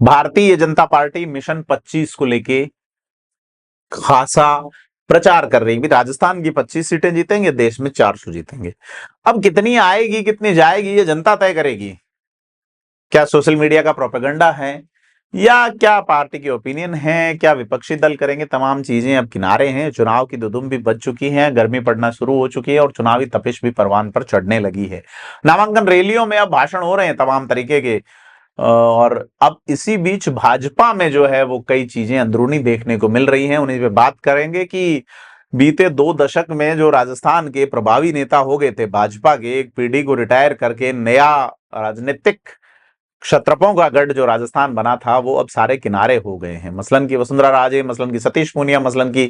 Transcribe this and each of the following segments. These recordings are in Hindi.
भारतीय जनता पार्टी मिशन 25 को लेके खासा प्रचार कर रही है। राजस्थान की 25 सीटें जीतेंगे, देश में 400 जीतेंगे। अब कितनी आएगी कितनी जाएगी ये जनता तय करेगी। क्या सोशल मीडिया का प्रोपेगेंडा है या क्या पार्टी की ओपिनियन है, क्या विपक्षी दल करेंगे, तमाम चीजें अब किनारे हैं। चुनाव की धुंध भी बज चुकी है, गर्मी पड़ना शुरू हो चुकी है और चुनावी तपिश भी परवान पर चढ़ने लगी है। नामांकन रैलियों में अब भाषण हो रहे हैं तमाम तरीके के। और अब इसी बीच भाजपा में जो है वो कई चीजें अंदरूनी देखने को मिल रही हैं, उन्हीं पे बात करेंगे कि बीते 2 दशक में जो राजस्थान के प्रभावी नेता हो गए थे भाजपा के, एक पीढ़ी को रिटायर करके नया राजनीतिक क्षत्रपों का गढ़ जो राजस्थान बना था वो अब सारे किनारे हो गए हैं। मसलन की वसुंधरा राजे, मसलन की सतीश पूनिया, मसलन की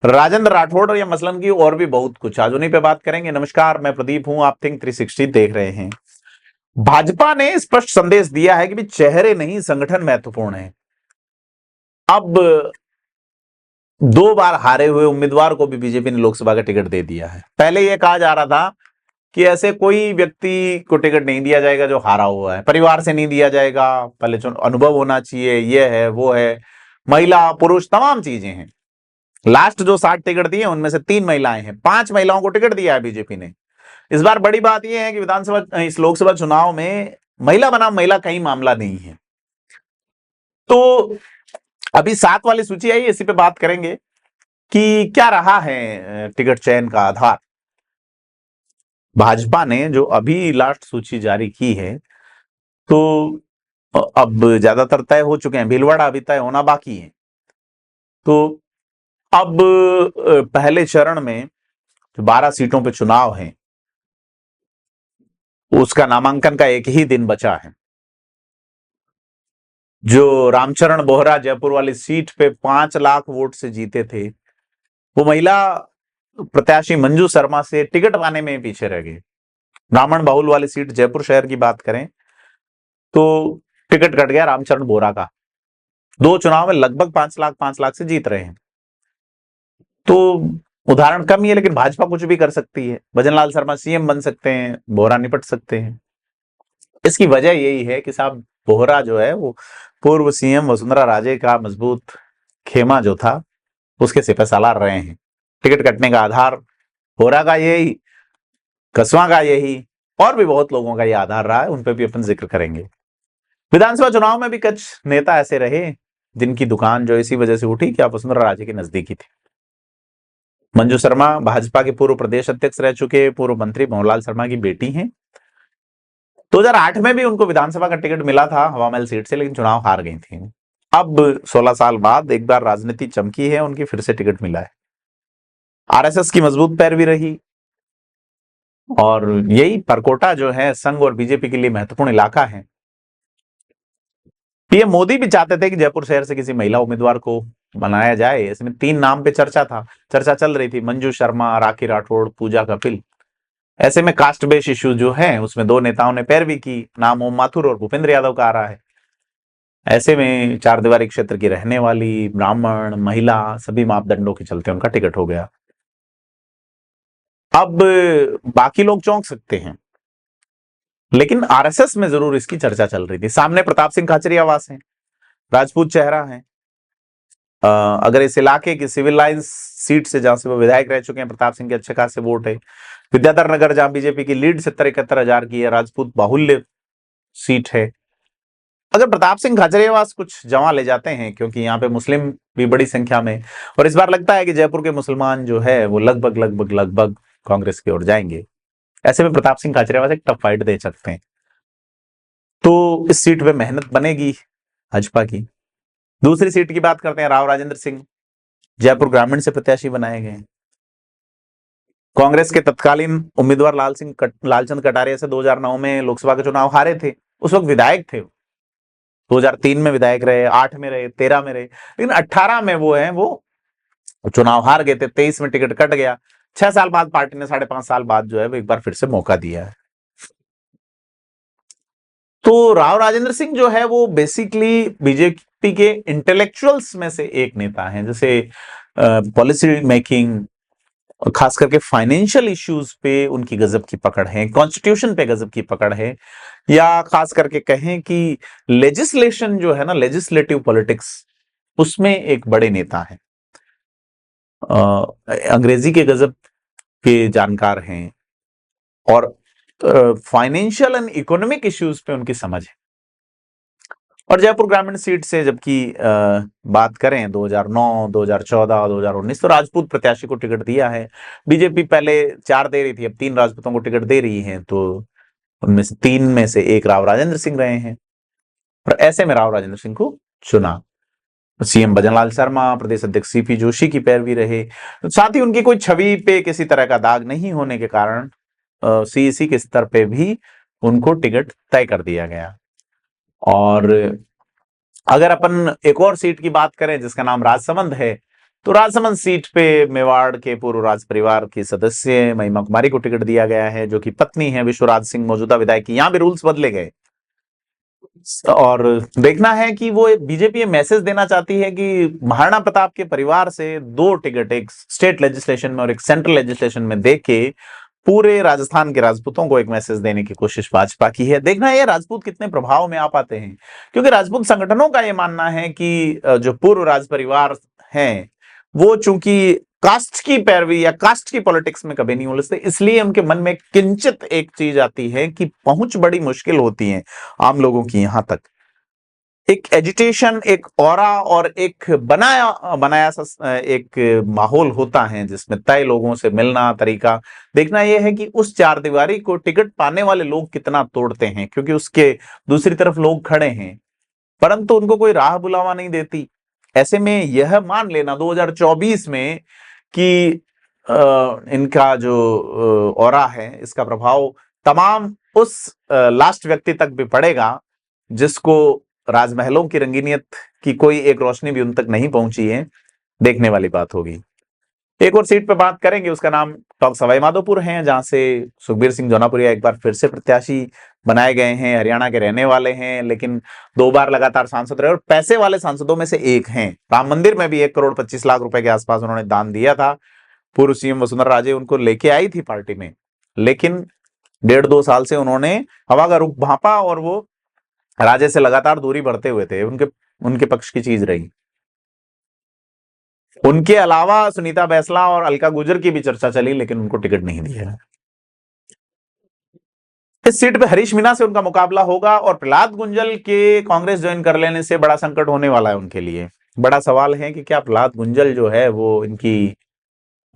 राजेंद्र राठौड़ या मसलन की और भी बहुत कुछ, आज उन्हीं पे बात करेंगे। नमस्कार, मैं प्रदीप हूं, आप थिंक 360 देख रहे हैं। भाजपा ने स्पष्ट संदेश दिया है कि भी चेहरे नहीं संगठन महत्वपूर्ण है। अब 2 बार हारे हुए उम्मीदवार को भी बीजेपी ने लोकसभा का टिकट दे दिया है। पहले यह कहा जा रहा था कि ऐसे कोई व्यक्ति को टिकट नहीं दिया जाएगा जो हारा हुआ है, परिवार से नहीं दिया जाएगा, पहले अनुभव होना चाहिए, ये है वो है, महिला पुरुष तमाम चीजें हैं। लास्ट जो 60 टिकट दिए उनमें से 3 महिलाएं हैं, 5 महिलाओं को टिकट दिया है बीजेपी ने। इस बार बड़ी बात यह है कि विधानसभा इस लोकसभा चुनाव में महिला बनाम महिला कहीं मामला नहीं है। तो अभी 7 वाली सूची आई, इसी पे बात करेंगे कि क्या रहा है टिकट चयन का आधार। भाजपा ने जो अभी लास्ट सूची जारी की है तो अब ज्यादातर तय हो चुके हैं, भीलवाड़ा अभी तय होना बाकी है। तो अब पहले चरण में जो 12 सीटों पे चुनाव है उसका नामांकन का एक ही दिन बचा है। जो रामचरण बोहरा जयपुर वाली सीट पे 5 लाख वोट से जीते थे, वो महिला प्रत्याशी मंजू शर्मा से टिकट पाने में पीछे रह गए। ब्राह्मण बहुल वाली सीट जयपुर शहर की बात करें तो टिकट कट गया रामचरण बोहरा का। 2 चुनाव में लगभग 5 लाख से जीत रहे हैं। तो उदाहरण कम ही है, लेकिन भाजपा कुछ भी कर सकती है। भजनलाल शर्मा सीएम बन सकते हैं, बोहरा निपट सकते हैं। इसकी वजह यही है कि साहब बोहरा जो है वो पूर्व सीएम वसुंधरा राजे का मजबूत खेमा जो था उसके सिपह सालार रहे हैं। टिकट कटने का आधार बोहरा का यही, कसवा का यही, और भी बहुत लोगों का ये आधार रहा है, उन पर भी अपन जिक्र करेंगे। विधानसभा चुनाव में भी कुछ नेता ऐसे रहे जिनकी दुकान जो इसी वजह से उठी कि आप वसुंधरा राजे के नजदीकी थे। मंजू शर्मा भाजपा के पूर्व प्रदेश अध्यक्ष रह चुके पूर्व मंत्री भंवरलाल शर्मा की बेटी हैं। 2008 में भी उनको विधानसभा का टिकट मिला था हवामहल सीट से, लेकिन चुनाव हार गई थी। अब 16 साल बाद एक बार राजनीति चमकी है उनकी, फिर से टिकट मिला है। आरएसएस की मजबूत पैरवी रही और यही परकोटा जो है संघ और बीजेपी के लिए महत्वपूर्ण इलाका है। पीएम मोदी भी चाहते थे कि जयपुर शहर से किसी महिला उम्मीदवार को बनाया जाए। इसमें 3 नाम पे चर्चा चल रही थी, मंजू शर्मा, राखी राठौड़, पूजा कपिल। ऐसे में कास्ट बेस्ड इश्यू जो है उसमें 2 नेताओं ने पैरवी की, नाम ओम माथुर और भूपेंद्र यादव का आ रहा है। ऐसे में 4 दीवारी क्षेत्र की रहने वाली ब्राह्मण महिला सभी मापदंडों के चलते उनका टिकट हो गया। अब बाकी लोग चौंक सकते हैं, लेकिन आरएसएस में जरूर इसकी चर्चा चल रही थी। सामने प्रताप सिंह खाचरियावास है, राजपूत चेहरा है। अगर इस इलाके की सिविल लाइंस सीट से जहां से वो विधायक रह चुके हैं, प्रताप सिंह के अच्छे खासे वोट है। विद्याधर नगर जहां बीजेपी की लीड 70-71 हजार की है, राजपूत बाहुल्य सीट है। अगर प्रताप सिंह खाचरियावास कुछ जमा ले जाते हैं, क्योंकि यहाँ पे मुस्लिम भी बड़ी संख्या में, और इस बार लगता है कि जयपुर के मुसलमान जो है वो लगभग कांग्रेस की ओर जाएंगे। ऐसे में प्रताप सिंह खाचरियावास एक टफ फाइट दे सकते हैं। तो इस सीट पे मेहनत बनेगी भाजपा की। दूसरी सीट की बात करते हैं, राव राजेंद्र सिंह जयपुर ग्रामीण से प्रत्याशी बनाए गए। कांग्रेस के तत्कालीन उम्मीदवार लालचंद कटारिया से 2009 में लोकसभा के चुनाव हारे थे। उस वक्त विधायक थे, 2003 में विधायक रहे, 8 में रहे, 13 में रहे, लेकिन 18 में वो चुनाव हार गए थे। 23 में टिकट कट गया। 6 साल बाद पार्टी ने 5.5 साल बाद जो है वो एक बार फिर से मौका दिया है। तो राव राजेंद्र सिंह जो है वो बेसिकली बीजेपी के इंटेलेक्चुअल्स में से एक नेता हैं। जैसे पॉलिसी मेकिंग, खास करके फाइनेंशियल इश्यूज पे उनकी गजब की पकड़ है, कॉन्स्टिट्यूशन पे गजब की पकड़ है, या खास करके कहें कि लेजिस्लेशन जो है ना, लेजिस्लेटिव पॉलिटिक्स, उसमें एक बड़े नेता हैं। अंग्रेजी के गजब के जानकार हैं और फाइनेंशियल एंड इकोनॉमिक इश्यूज पे उनकी समझ है। और जयपुर ग्रामीण सीट से जबकि बात करें 2009, 2014, 2019 तो राजपूत प्रत्याशी को टिकट दिया है। बीजेपी पहले 4 दे रही थी, अब 3 राजपूतों को टिकट दे रही है, तो उनमें से 3 में से एक राव राजेंद्र सिंह रहे हैं और ऐसे में राव राजेंद्र सिंह को चुना। सीएम भजनलाल शर्मा, प्रदेश अध्यक्ष सीपी जोशी की पैरवी रहे। साथ ही उनकी कोई छवि पे किसी तरह का दाग नहीं होने के कारण सीईसी के स्तर पे भी उनको टिकट तय कर दिया गया। और अगर अपन एक और सीट की बात करें जिसका नाम राजसमंद है, तो राजसमंद सीट पे मेवाड़ के पूर्व राज परिवार की सदस्य महिमा कुमारी को टिकट दिया गया है, जो कि पत्नी है विश्वराज सिंह, मौजूदा विधायक की। यहां भी रूल्स बदले गए और देखना है कि वो बीजेपी ये मैसेज देना चाहती है कि महाराणा प्रताप के परिवार से 2 टिकट, एक स्टेट लेजिस्लेशन में और एक सेंट्रल लेजिस्लेशन में देके पूरे राजस्थान के राजपूतों को एक मैसेज देने की कोशिश भाजपा की है। देखना है ये राजपूत कितने प्रभाव में आ पाते हैं, क्योंकि राजपूत संगठनों का ये मानना है कि जो पूर्व राज परिवार हैं वो चूंकि कास्ट की पैरवी या कास्ट की पॉलिटिक्स में कभी नहीं उलझते, इसलिए उनके मन में किंचित एक चीज आती है कि पहुंच बड़ी मुश्किल होती है आम लोगों की यहां तक। एक एजिटेशन, एक ऑरा और एक बनाया बनाया सा एक माहौल होता है जिसमें तय लोगों से मिलना तरीका। देखना यह है कि उस चारदीवारी को टिकट पाने वाले लोग कितना तोड़ते हैं, क्योंकि उसके दूसरी तरफ लोग खड़े हैं परंतु उनको कोई राह बुलावा नहीं देती। ऐसे में यह मान लेना 2024 में कि इनका जो ऑरा है, इसका प्रभाव तमाम उस लास्ट व्यक्ति तक भी पड़ेगा जिसको राजमहलों की रंगीनियत की कोई एक रोशनी भी उन तक नहीं पहुंची है। देखने वाली बात होगी। एक और सीट पे बात करेंगे, उसका नाम टोंक सवाई माधोपुर है, जहां से सुखबीर सिंह जौनापुरिया एक बार फिर से प्रत्याशी बनाए गए हैं। हरियाणा के रहने वाले हैं, लेकिन 2 बार लगातार सांसद रहे और पैसे वाले सांसदों में से एक हैं। राम मंदिर में भी 1 करोड़ 25 लाख रुपए के आसपास उन्होंने दान दिया था। पूर्व सीएम वसुंधरा राजे उनको लेके आई थी पार्टी में, लेकिन 1.5-2 साल से उन्होंने हवा का रुख भांपा और वो राजे से लगातार दूरी बढ़ते हुए थे। उनके पक्ष की चीज रही। उनके अलावा सुनीता बैसला और अलका गुजर की भी चर्चा चली, लेकिन उनको टिकट नहीं दिया। इस सीट पे हरीश मीणा से उनका मुकाबला होगा और प्रहलाद गुंजल के कांग्रेस ज्वाइन कर लेने से बड़ा संकट होने वाला है उनके लिए। बड़ा सवाल है कि क्या प्रहलाद गुंजल जो है वो इनकी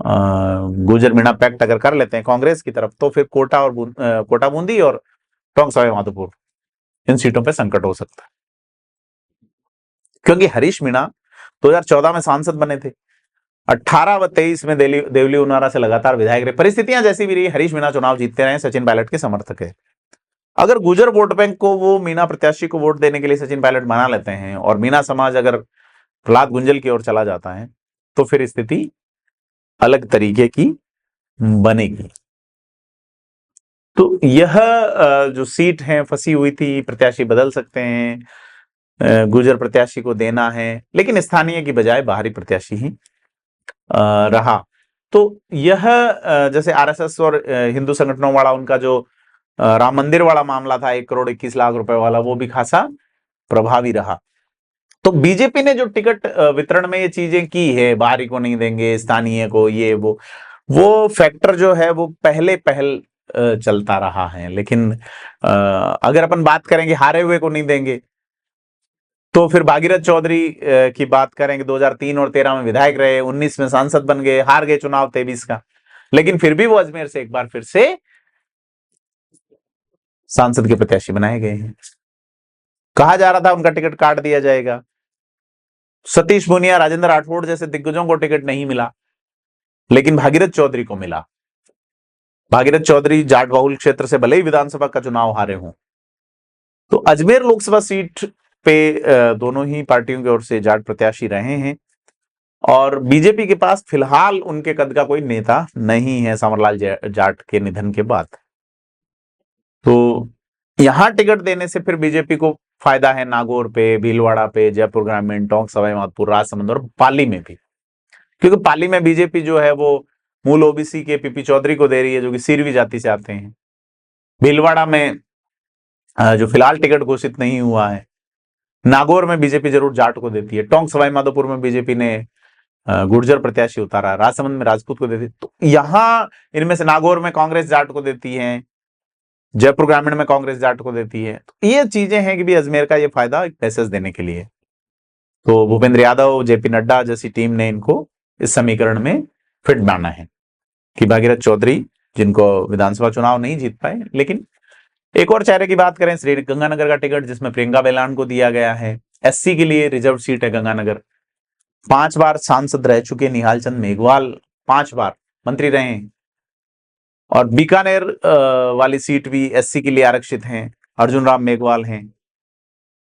गुजर मीणा पैक्ट अगर कर लेते हैं कांग्रेस की तरफ, तो फिर कोटा बूंदी और टोंक सवाई माधोपुर इन सीटों पे संकट हो सकता है। क्योंकि हरीश मीणा 2014 में सांसद बने थे, 18 व 23 में देवली उनारा से लगातार विधायक रहे। परिस्थितियां जैसी भी रही, हरीश मीणा चुनाव जीतते रहे, सचिन पायलट के समर्थक है। अगर गुजर वोट बैंक को वो मीणा प्रत्याशी को वोट देने के लिए सचिन पायलट बना लेते हैं और मीणा समाज अगर प्रहलाद गुंजल की ओर चला जाता है, तो फिर स्थिति अलग तरीके की बनेगी। तो यह जो सीट है फंसी हुई थी, प्रत्याशी बदल सकते हैं, गुजर प्रत्याशी को देना है, लेकिन स्थानीय की बजाय बाहरी प्रत्याशी ही रहा। तो यह जैसे आरएसएस और हिंदू संगठनों वाला उनका जो राम मंदिर वाला मामला था 1 करोड़ 21 लाख रुपए वाला, वो भी खासा प्रभावी रहा। तो बीजेपी ने जो टिकट वितरण में ये चीजें की है, बाहरी को नहीं देंगे, स्थानीय को, ये वो फैक्टर जो है वो पहल चलता रहा है। लेकिन अगर अपन बात करेंगे हारे हुए को नहीं देंगे, तो फिर भागीरथ चौधरी की बात करेंगे। 2003 और 13 में विधायक रहे, 19 में सांसद बन गए, हार गए चुनाव 23 का, लेकिन फिर भी वो अजमेर से एक बार फिर से सांसद के प्रत्याशी बनाए गए हैं। कहा जा रहा था उनका टिकट काट दिया जाएगा। सतीश पूनिया, राजेंद्र राठौड़ जैसे दिग्गजों को टिकट नहीं मिला, लेकिन भागीरथ चौधरी को मिला। भागीरथ चौधरी जाट बहुल क्षेत्र से भले ही विधानसभा का चुनाव हारे हों, तो अजमेर लोकसभा सीट पे दोनों ही पार्टियों की ओर से जाट प्रत्याशी रहे हैं और बीजेपी के पास फिलहाल उनके कद का कोई नेता नहीं है सांवरलाल जाट के निधन के बाद। तो यहां टिकट देने से फिर बीजेपी को फायदा है नागौर पे, भीलवाड़ा पे, जयपुर ग्रामीण, टोंक सवाई माधोपुर, राजसमंद और पाली में भी, क्योंकि पाली में बीजेपी जो है वो मूल ओबीसी के पीपी चौधरी को दे रही है, जो कि सिरवी जाति से आते हैं। भीलवाड़ा में जो फिलहाल टिकट घोषित नहीं हुआ है। नागौर में बीजेपी जरूर जाट को देती है। टोंक सवाई माधोपुर में बीजेपी ने गुर्जर प्रत्याशी उतारा, राजसमंद में राजपूत को देती है। तो यहां इनमें से नागौर में कांग्रेस जाट को देती है, जयपुर ग्रामीण में कांग्रेस जाट को देती है। तो ये चीजें हैं कि भी अजमेर का ये फायदा एक मैसेज देने के लिए। तो भूपेंद्र यादव, जेपी नड्डा जैसी टीम ने इनको इस समीकरण में फिट माना है कि भागीरथ चौधरी, जिनको विधानसभा चुनाव नहीं जीत पाए, लेकिन एक और चेहरे की बात करें, श्री गंगानगर का टिकट जिसमें प्रियंका बेलान को दिया गया है। एससी के लिए रिजर्व सीट है गंगानगर। 5 बार सांसद रह चुके निहाल चंद मेघवाल 5 बार मंत्री रहे हैं। और बीकानेर वाली सीट भी एससी के लिए आरक्षित है, अर्जुन राम मेघवाल हैं।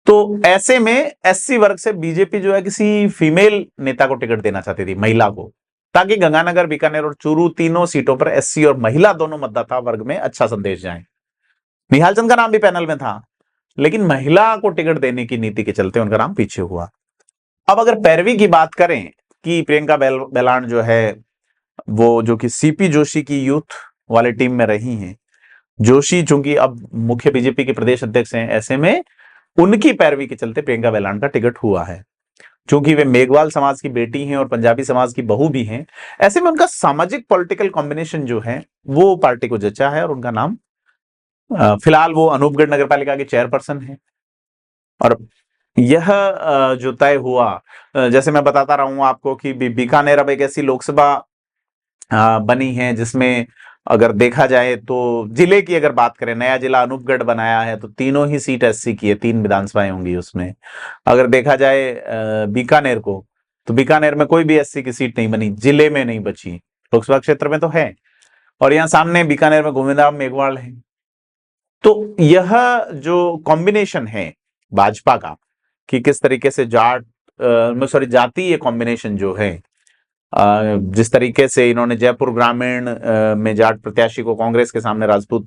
तो ऐसे में एससी वर्ग से बीजेपी जो है किसी फीमेल नेता को टिकट देना चाहती थी, महिला को, ताकि गंगानगर, बीकानेर और चूरू तीनों सीटों पर एससी और महिला दोनों मतदाता वर्ग में अच्छा संदेश जाए। निहाल चंद का नाम भी पैनल में था, लेकिन महिला को टिकट देने की नीति के चलते उनका नाम पीछे हुआ। अब अगर पैरवी की बात करें कि प्रियंका बेलान जो है वो, जो कि सीपी जोशी की यूथ वाले टीम में रही हैं, जोशी चूंकि अब मुख्य बीजेपी के प्रदेश अध्यक्ष हैं, ऐसे में उनकी पैरवी के चलते प्रियंका बेलान का टिकट हुआ है। चूंकि वे मेघवाल समाज की बेटी हैं और पंजाबी समाज की बहू भी हैं, ऐसे में उनका सामाजिक पॉलिटिकल कॉम्बिनेशन जो है वो पार्टी को जचा है और उनका नाम, फिलहाल वो अनूपगढ़ नगर पालिका के चेयरपर्सन है। और यह जो तय हुआ, जैसे मैं बताता रहा हूं आपको कि बीकानेर अब एक ऐसी लोकसभा बनी है जिसमें अगर देखा जाए तो जिले की अगर बात करें, नया जिला अनूपगढ़ बनाया है, तो तीनों ही सीट एससी की है, 3 विधानसभाएं होंगी उसमें। अगर देखा जाए बीकानेर को, तो बीकानेर में कोई भी एससी की सीट नहीं बनी, जिले में नहीं बची, लोकसभा क्षेत्र में तो है। और यहाँ सामने बीकानेर में गोविंदराम मेघवाल है। तो यह जो कॉम्बिनेशन है भाजपा का कि किस तरीके से जातीय कॉम्बिनेशन जो है, जिस तरीके से इन्होंने जयपुर ग्रामीण में जाट प्रत्याशी को कांग्रेस के सामने राजपूत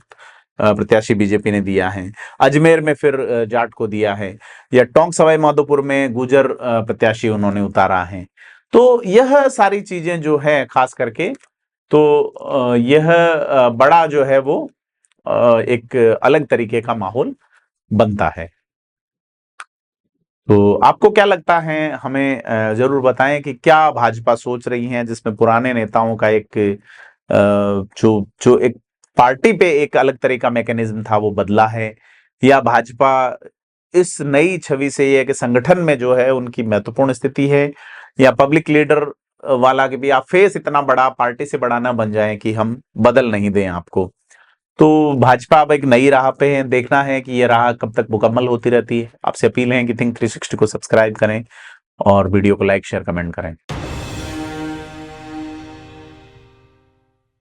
प्रत्याशी बीजेपी ने दिया है, अजमेर में फिर जाट को दिया है, या टोंक सवाई माधोपुर में गुर्जर प्रत्याशी उन्होंने उतारा है। तो यह सारी चीजें जो है खास करके, तो यह बड़ा जो है वो एक अलग तरीके का माहौल बनता है। तो आपको क्या लगता है, हमें जरूर बताएं कि क्या भाजपा सोच रही है, जिसमें पुराने नेताओं का एक जो एक पार्टी पे एक अलग तरह का मैकेनिज्म था वो बदला है, या भाजपा इस नई छवि से ये कि संगठन में जो है उनकी महत्वपूर्ण स्थिति है, या पब्लिक लीडर वाला कि भी आप फेस इतना बड़ा पार्टी से बड़ा ना बन जाए कि हम बदल नहीं दें आपको। तो भाजपा अब एक नई राह पे है, देखना है कि ये राह कब तक मुकम्मल होती रहती है। आपसे अपील है कि थिंक 360 को सब्सक्राइब करें और वीडियो को लाइक, शेयर, कमेंट करें।